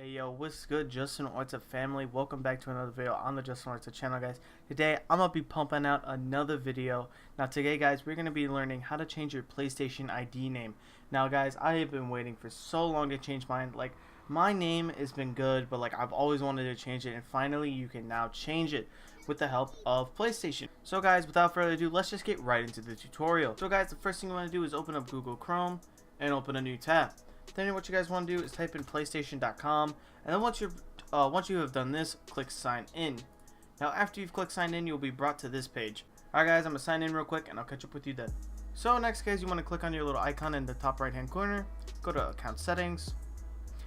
Hey yo, what's good, Justin Orta family? Welcome back to another video on the Justin Orta channel, guys. Today I'm gonna be pumping out another video. Now today, guys, we're gonna be learning how to change your PlayStation ID name. Now guys, I have been waiting for so long to change mine. Like, my name has been good, but like I've always wanted to change it, and finally you can now change it with the help of PlayStation. So guys, without further ado, let's just get right into the tutorial. So guys, the first thing you want to do is open up Google Chrome and open a new tab. Then what you guys want to do is type in PlayStation.com, and then once you have done this, click sign in. Now after you've clicked sign in, you'll be brought to this page. Alright guys, I'm gonna sign in real quick and I'll catch up with you then. So next guys, you want to click on your little icon in the top right hand corner, go to account settings.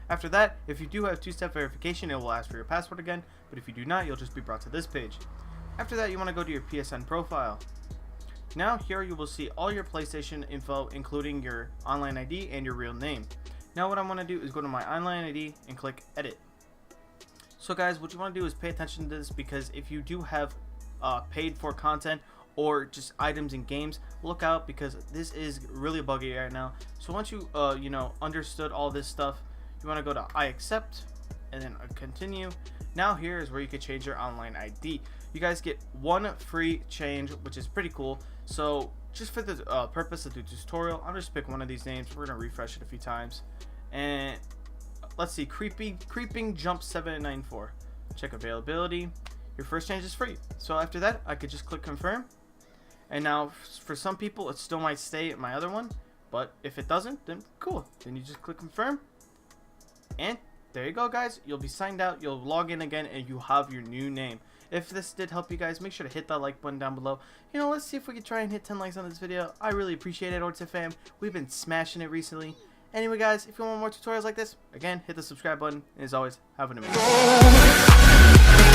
After that, if you do have two-step verification, it will ask for your password again, but if you do not, you'll just be brought to this page. After that, you want to go to your PSN profile. Now here you will see all your PlayStation info, including your online ID and your real name. Now what I want to do is go to my online ID and click edit. So guys, what you want to do is pay attention to this, because if you do have paid for content or just items in games, look out, because this is really buggy right now. So once you understood all this stuff, you want to go to I accept and then continue. Now here is where you can change your online ID. You guys get one free change, which is pretty cool. So just for the purpose of the tutorial, I'll just pick one of these names. We're gonna refresh it a few times, and let's see, creeping jump 794. Check availability. Your first change is free. So after that, I could just click confirm, and now for some people it still might stay at my other one, but if it doesn't, then cool, then you just click confirm, and there you go guys, you'll be signed out, you'll log in again, and you have your new name. If this did help you guys, make sure to hit that like button down below. Let's see if we can try and hit 10 likes on this video. I really appreciate it, Orta fam. We've been smashing it recently. Anyway guys, if you want more tutorials like this, again, hit the subscribe button, and as always, have an amazing day.